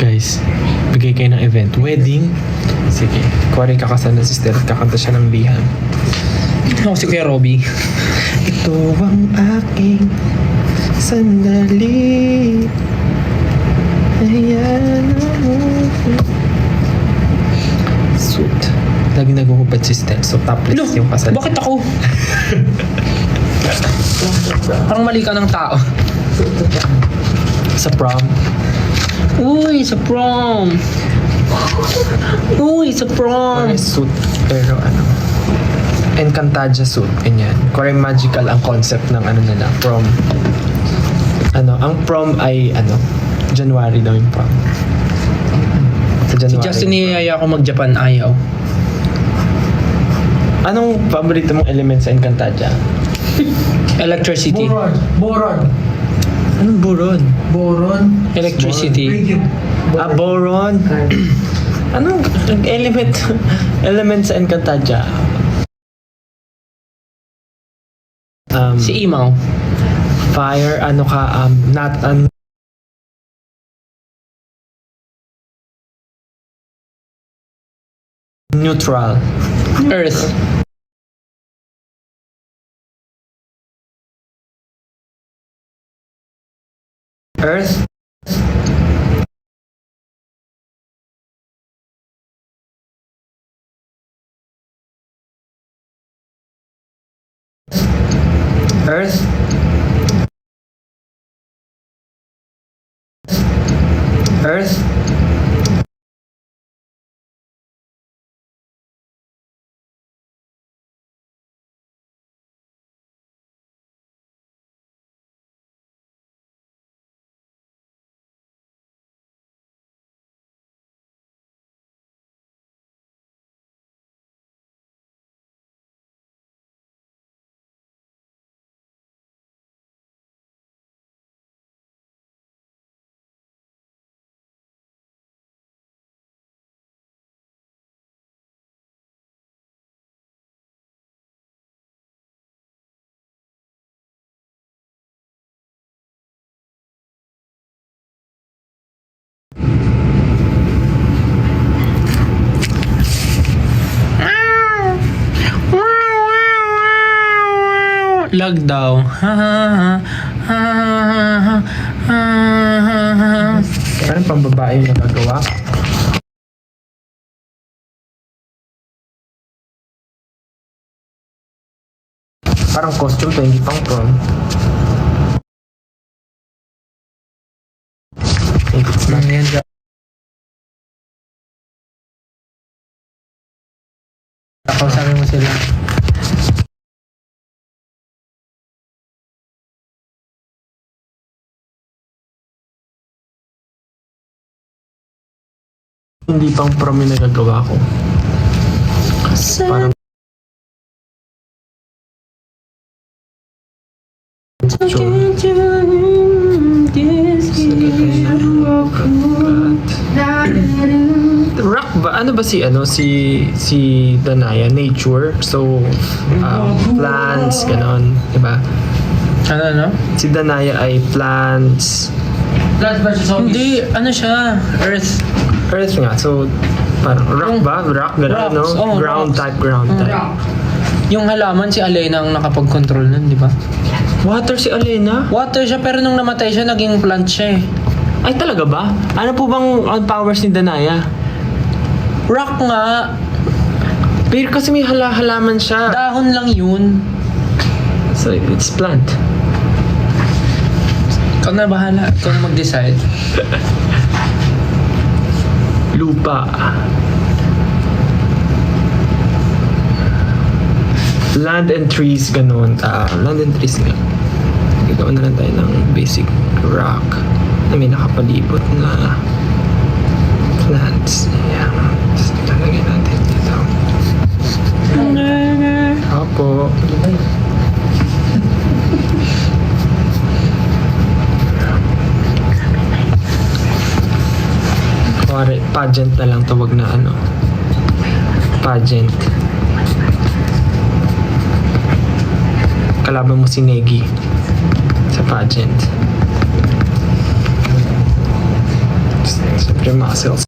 Guys, bigay kayo ng event. Wedding. Sige. Kuwari kakasal na si Stella at kakanta siya ng lihan. Ako si Kuya Robby. Ito ang aking sandali. Ayan mo. Suit. Lagi naghuhubad si Stella. So topless yung kasal. Bakit ako? Parang mali ka ng tao. Sa prom. Uy, sa prom. Uy, sa prom. Suit. Pero Encantadia suit, ganyan. Kaya magical ang concept ng nila, prom. Ang prom ay, January daw yung prom. Sa January. Si Justin niyaya ako mag-Japan, ayaw. Anong paborito mong element sa Encantadia? Electricity. Boron. Anong boron? Boron. Electricity. Radium. Boron. Anong element sa Encantadia? Si Imaw. Fire, not neutral. Earth. Earth. Earth. Earth. Lag daw. Parang pambabae yung nagagawa. Parang costume to, hindi pang prom. It's not yan. Kausapin mo sila. Hindi pang prom yung nagagawa ko. Parang rock ba? Ano ba si Danaya? Nature. So plants, ganon, diba? Ano? Si Danaya ay plants. Plants versus zombies. Hindi, ano siya? Earth nga. So parang rock ba? Rock, ganon, no? Rocks. Oh, Ground rocks. type, ground type. Yung halaman, si Alena ang nakapag-control nun, di ba? Water si Alena? Water siya, pero nung namatay siya, naging plant siya eh. Ay, talaga ba? Ano po bang powers ni Danaya? Rock nga. Pero kasi may halaman siya. Dahon lang yun. So, it's plant. Ikaw na bahala. Ikaw na mag-decide. Lupa. Land and trees, ganun. Land and trees nga. Gagawa na lang tayo ng basic rock na may nakapalibot na plants. Ayan. Tapos lalagyan natin dito. Opo. Pageant na lang, tawag na ano. Pageant. Kalaban mo si Negi sa pageant. Siyempre muscles.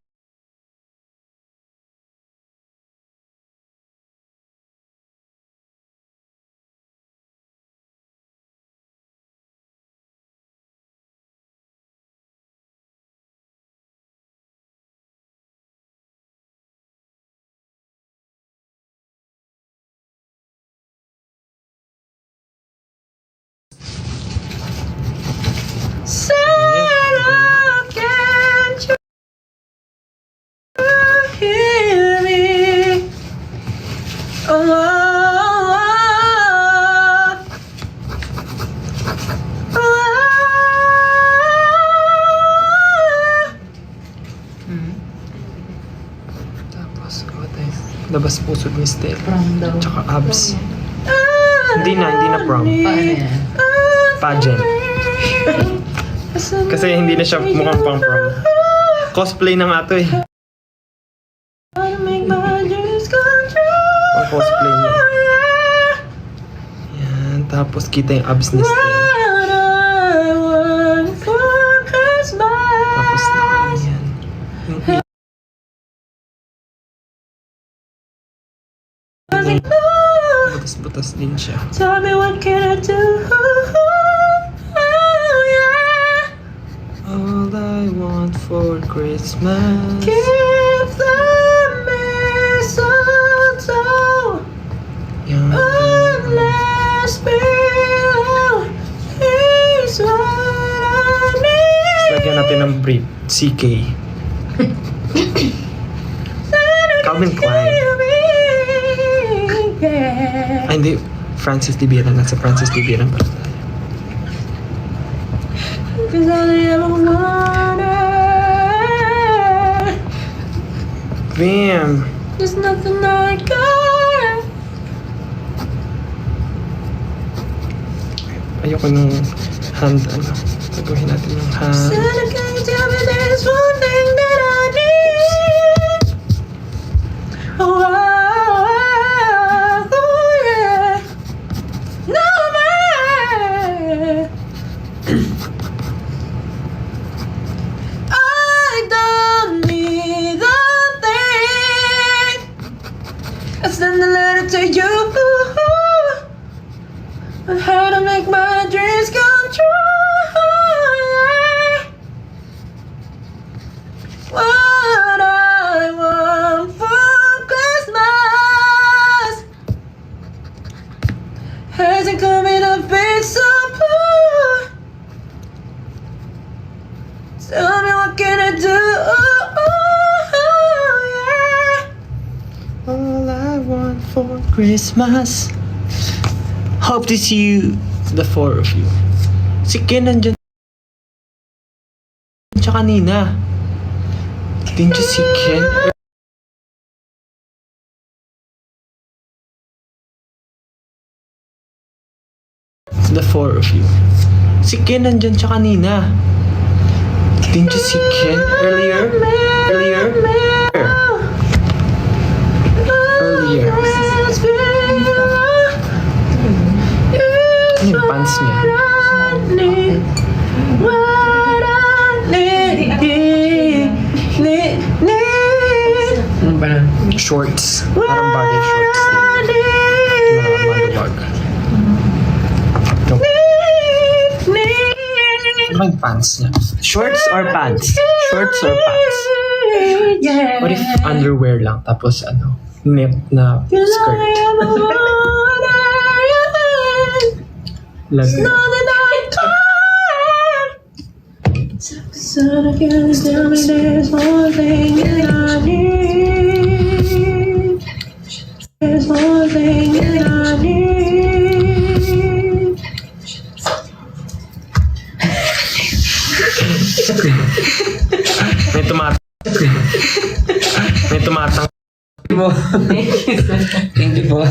Tapos, labas puso ni Steph. Tsaka abs. Hindi na prom. Pageant. Kasi hindi na siya mukhang pang prom. Cosplay na nga to eh. Pang cosplay niya. Yan. Tapos kita yung abs ni Steph. Tapos na yan. Yung butas-butas din siya. Tell me what can I do? Oh, yeah. I want for Christmas. Keep the mistletoe unless below is what I need. Lagyan natin ng brief. CK. Calvin Klein. Ay, hindi. Francis Di Biran. Nasa Francis Di Biran pa. Cause all I ever wanted, Bam! there's nothing I got. Ayoko nung hand, ano. Gagawin natin yung hand. Santa, can you tell me there's one thing that I need? Oh, yeah. No, man. I don't need a thing. I send a letter to you on how to make my dreams come true. Yeah. What I want for Christmas hasn't come in a big supply. Tell me what can I do? Yeah. All I want for Christmas. Hope to see you, the four of you. Si Ken nandyan siya kanina. Didn't you see Ken? The four of you. Si Ken nandyan siya kanina. Didn't you see Ken earlier? Earlier? Earlier. Ano yung pants niya? Ano ba na? Shorts. Parang bagay shorts din. Na maluwag. Ito. Ano ba yung pants niya? Shorts or pants? Shorts or pants? What if underwear lang tapos ano? Net na skirt. Lagay. So can you tell me there's one thing that I need? There's one thing that I need. May tumatang. May tumatang. Thank you po.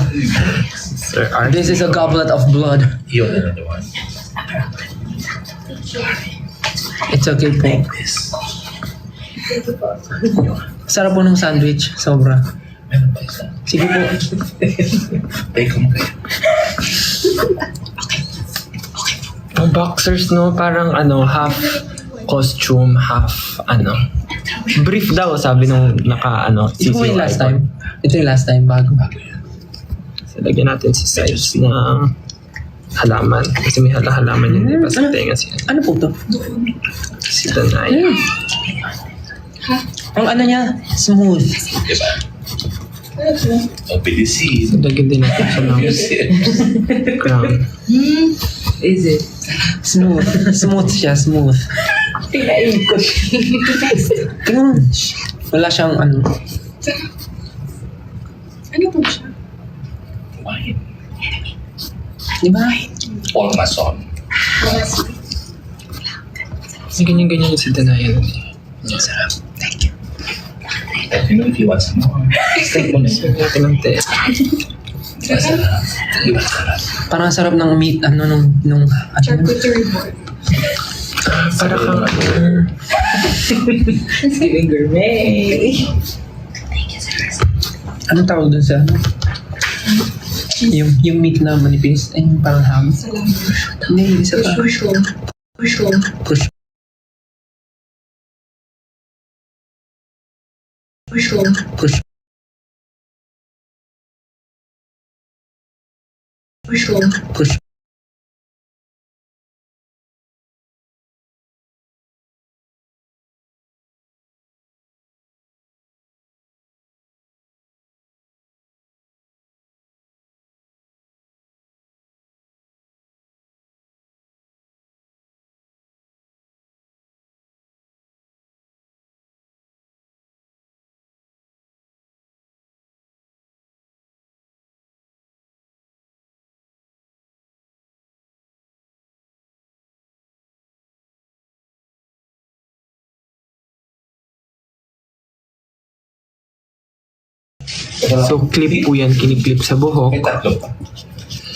Sir Art. This is a goblet of blood. You want another one? It's okay po. Sarap po ng sandwich. Sobra. Meron pa isa. Sige po. Take home kayo. Ang boxers no, parang ano, half costume, half ano. Brief daw sabi nung naka ano. Ito po yung last icon. time. Ito yung last time bago. So, lagyan natin si size ng halaman. Kasi may halaman yun, di ba? Sa tenga siya. Ano po to? Si Danay. Ang ano niya, smooth. Diba? O, bilisin. Lagyan din natin siya ng crown. Is it? Smooth. Smooth siya, smooth. Pinaikot. Tingnan mo. Wala siyang ano. Wine. Di ba? Ormason. Kasi ganyan-ganyan yung si Danay. Sarap. Let me know if you want some more. Steak mo na siya. Lagyan ng te. Masarap. Diba sarap? Parang sarap ng meat, ano, nung Charcuterie board. Para kang Steven Gourmet. anong tawag dun sa ano? Yung meat na manipis, ay yung parang ham. Hindi, isa pa. Mushroom. Mushroom. Crush. Mushroom. Crush. Mushroom. Crush. So, clip po yan. Kiniklip sa buhok. May tatlo pa.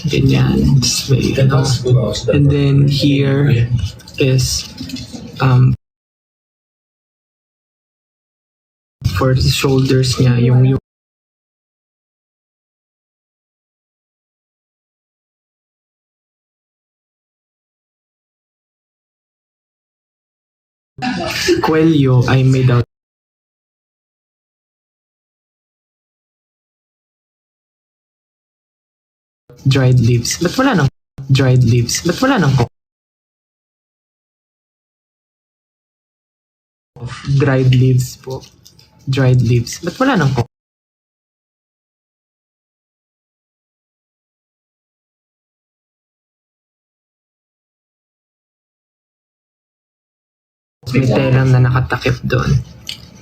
Ganyan. Tapos may, ano. And then, here is for the shoulders niya, yung kwelyo ay made out dried leaves. Ba't wala nang dried leaves? Ba't wala nang dried leaves po? Dried leaves. Ba't wala nang may telang na nakatakip doon.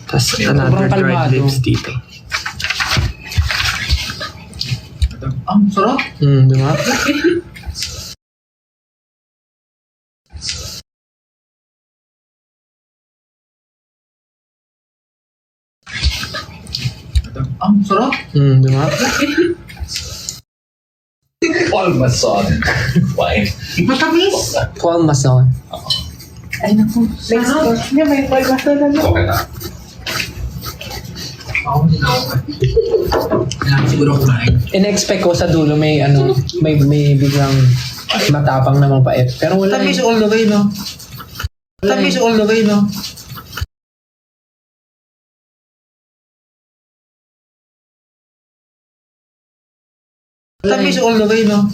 Tapos another dried leaves dito. Ang sarap. Di ba? Ang sarap. Di ba? Palmason. Wine. Matamis. Palmason. Ay, naku. Next course niya, may palmasa na lang. Okay na. Kailangan siguro kumain. In-expect ko sa dulo may may biglang matapang na mapait. Pero wala Tamis all the way, no? Tamis all the way, no? Tamis all the way, no?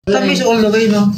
Tamis all the way, no?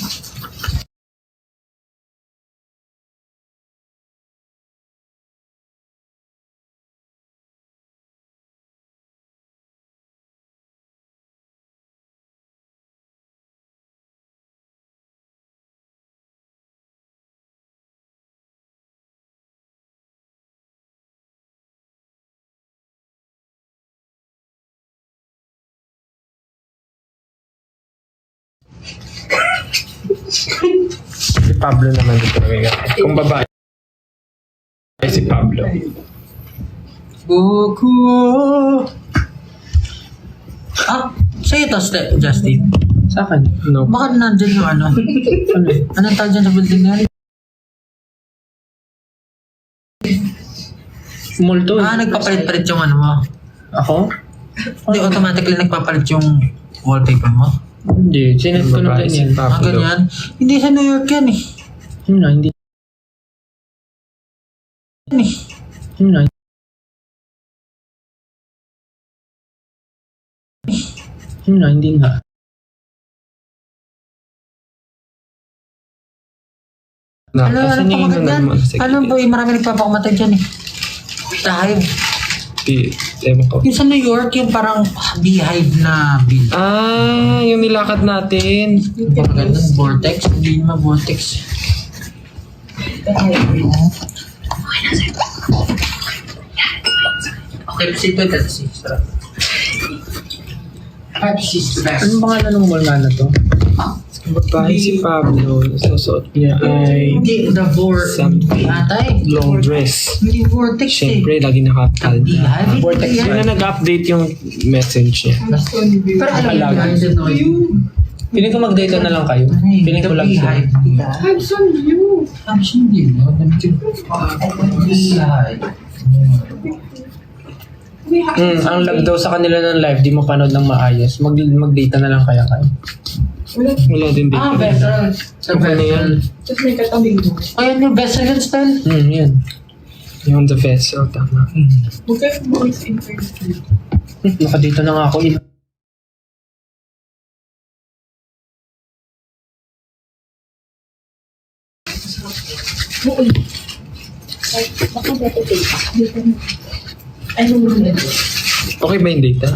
Si Pablo naman dito. Kung babae si Pablo. Goku. Ah, sa'yo to, Justin. Sa akin? No. Baka nandyan yung ano? Anong tawag dyan sa building na rin? Multo. Nagpapalit-palit yung ano mo. Ako? Hindi, automatically nagpapalit yung wallpaper mo. Hindi. Sinet ko na ganyan. Ganyan. Hindi sa New York yan eh. Yun na, hindi. Yun na. Yun na, hindi nga. Ano pamagat yan? Ano po, marami nagpapakumatay dyan eh. Beehive. Ewan ko. Yung sa New York, yung parang beehive na bee. Yung nilakad natin. Yung parang ganun, vortex. Hindi naman vortex. Okay, proceed to that. Anong pangalan ng mall nga na to? Babae si Pablo. Susuot niya ay Hindi, the something. Atay. Long dress. Hindi vortex eh. Siyempre, lagi nakakalda. Beehive. Vortex. Yun na nag-update yung message niya. Pero alam mo, Piling ko mag-data na lang kayo. Piling ko lang siya. Hudson View. Hudson View. Beehive. Ang lag daw sa kanila ng live, di mo panood ng maayos. Mag-data na lang kaya kayo. Wala din dito. Vessel. Sa vessel. Tapos may katabing mo. Ayan yung vessel yun, Stan. Yan. Yung the vessel, tama. Huwag kayo bukas interview. Nakadata na nga ako. Baka beto data. Ano mo na? Okay ba yung data?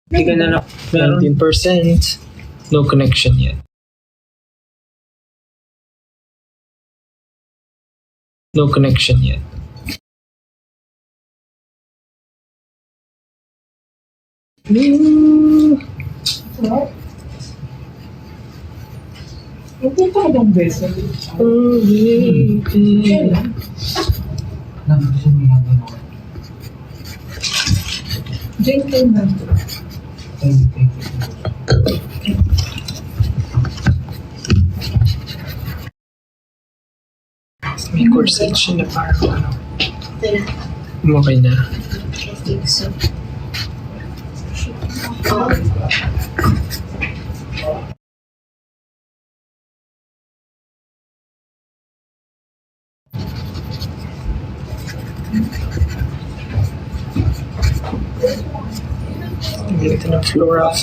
Tignan na lang. 19%. No connection yet. No connection yet. Nagpunta ka bang beso? Kailan? Gentleman. May corset siya na parang ano. Okay na. Ito ng floral.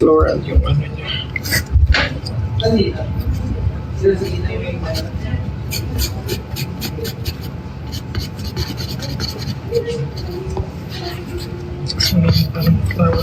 Floral yung ano niya. Parang flower.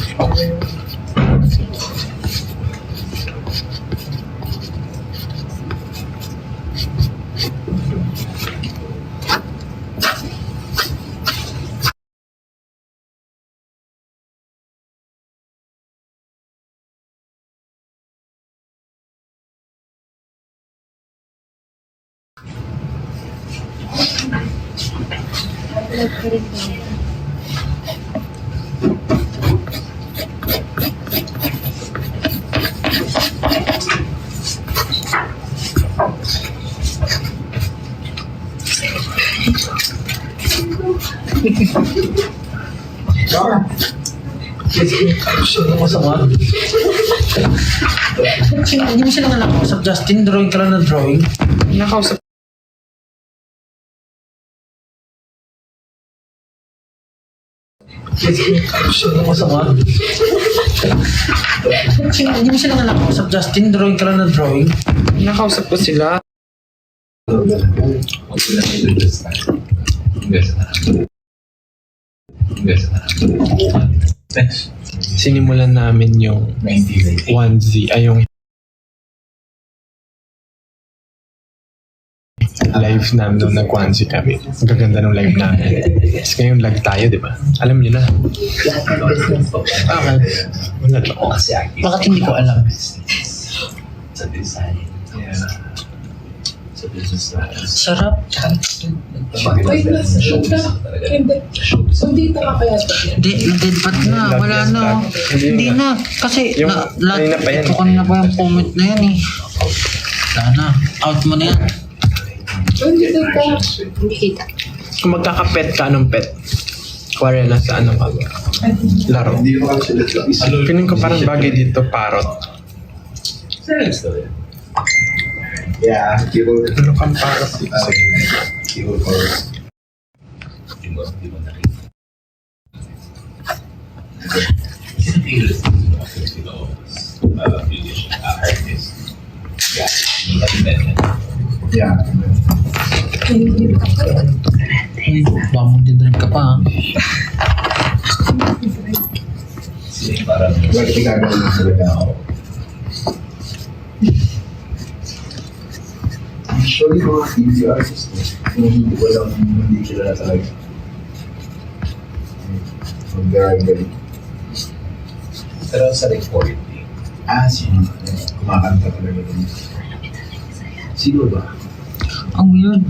Hindi mo sila nga nakausap, Justin. Drawing ka lang ng drawing. Nakausap. Hindi mo sila nga nakausap, Justin. Drawing ka lang ng drawing. Nakausap ko sila. Sinimulan namin yung 1Z, ay yung live namin nung nag-1Z kami. Ang gaganda ng live namin. Tapos ngayon lag tayo, di ba? Alam niyo na. Bakit? Wala lang. Bakit hindi ko alam? Sa design. Yeah. Sa business na. Sarap. Wait, nasa show na. Hindi. So, dito ka kaya ito. Dead pat na. Wala na. Hindi na. Kasi Yung kanina pa yan. ito kanina pa yung comment na yan eh. Wala na. Out mo na yan. Hindi ka. Hindi kita. Kung magkaka-pet ka, anong pet? Kuwari na sa anong laro. Piling ko parang bagay dito, parrot. Yeah, keyboard. Ano kang parrot dito? Keyboard or... Di mo nakita. Yeah. Baka mag-drive ka pa. Parang... Bakit gagawin mo talaga ako? Usually, mga easy artists, hindi ko alam, hindi kilala talaga. Very galing. Pero sa recording, sino? Kumakanta talaga din. Sino ba? Ang weird.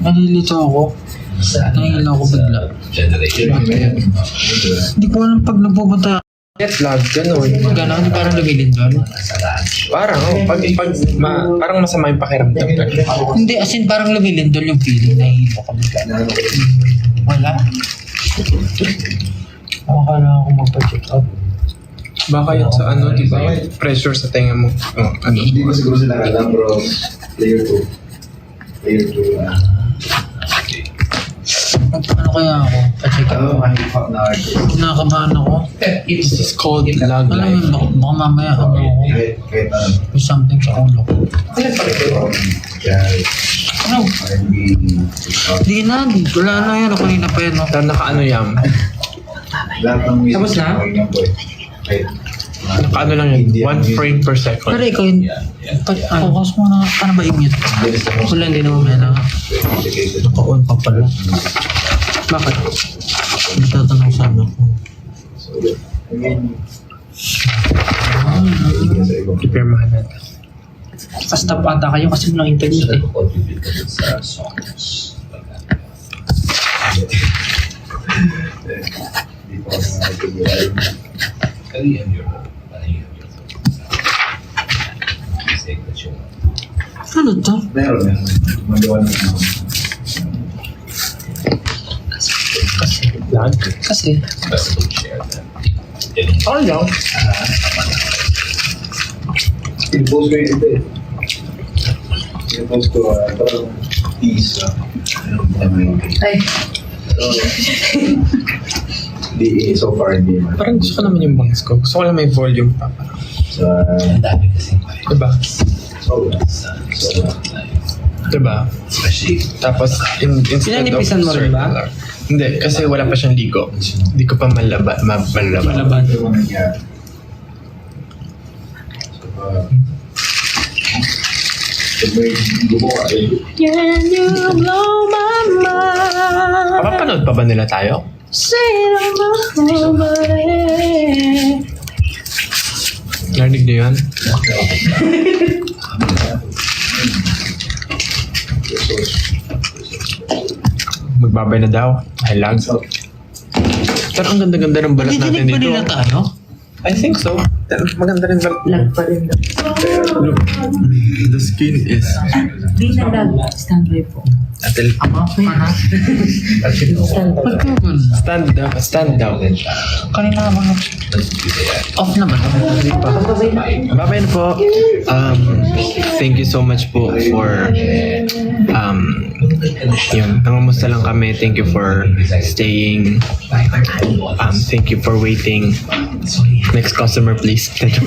Nalilito ako. Nahihilo ako bigla. Hindi ko alam pag nagpupunta. Get vlog, gano'n. Gano'n, parang lumilindol. Parang, parang masama yung pakiramdam. Hindi, as in parang lumilindol yung feeling. Nahihilo ka bigla. Wala. Akala ako magpa-check up. Baka yun sa ano, di ba? Pressure sa tenga mo. Ano? Hindi ko siguro sila alam, bro. Player 2. Player 2. Ano kaya ako? Pa-check up. Nakakabahan ako. This is called lag Alam life. mo, baka mamaya ano ako. Kahit ano. May something sa ulo ko. Ano? Di na. Wala na yan. Ako kanina pa yan. No? Pero naka-ano yan? Lahat ng music. Tapos na? Naka-ano lang yan? 1 frame per second. Pero ikaw yun. Focus mo na. Paano ba i-mute? Wala, hindi naman may na. Naka-on pa pala. Bakit? Hindi tatanong sana ako. I mean, sa ibang Ipirmahan natin. Stop ata kayo kasi walang internet eh. Contribute ka dun sa songs. Hindi pa kasi nagkabuhay. Kalihan yun. Ano to? Meron. Magawa ng Kasi. best to share that. Oh, no. Pinost ko yung ito eh. Pinost ko parang peace. Ay. Hindi, so far hindi man. Parang gusto ko naman yung bangs ko. Gusto ko lang may volume pa. Sa dami kasi. Diba? So, Diba? especially Tapos, instead of Pinanipisan mo rin ba? circular. Hindi, kasi wala pa siyang ligo. Hindi ko pa malaban. Malaban. yung nangyari. So, may gumawa eh. Can you blow my mind? Papapanood pa ba nila tayo? Narinig niyo yan? Magbabay na daw. I lag. Pero ang ganda-ganda ng balat natin Nakikinig pa dito. nila tayo? I think so. Maganda rin balat. Lag pa rin. The skin is... Di na lag. Standby po. Atil. Ako? Ano? Standby. Stand down. Kanina ba? Off na ba? Hindi pa. Babay na po. Thank you so much po for yun, nangamusta lang kami. Thank you for staying. Thank you for waiting. Next customer, please. Thank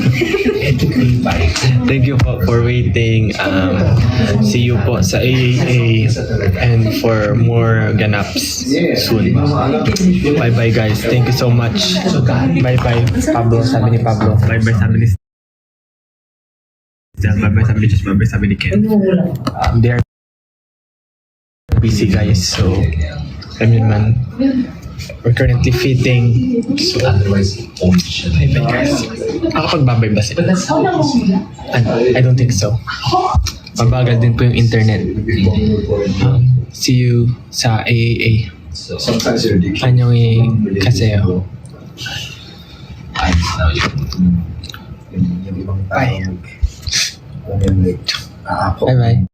you po for waiting. See you po sa AAA and for more ganaps soon. Bye-bye guys. Thank you so much. Bye-bye. Pablo, sabi ni Pablo. Bye-bye sabi ni Stel. Bye-bye sabi ni Josh. Bye-bye sabi ni Ken. They are busy guys, so alam yun man. We're currently fitting. So, Otherwise, only siya. bye-bye guys. Ako pagbabay ba sila? I don't think so. Mabagal din po yung internet. See you sa AAA. So, sometimes you're ridiculous. Anyong kaseo. Ayos na yung ibang tao. Bye. Yung like, ako. Bye-bye.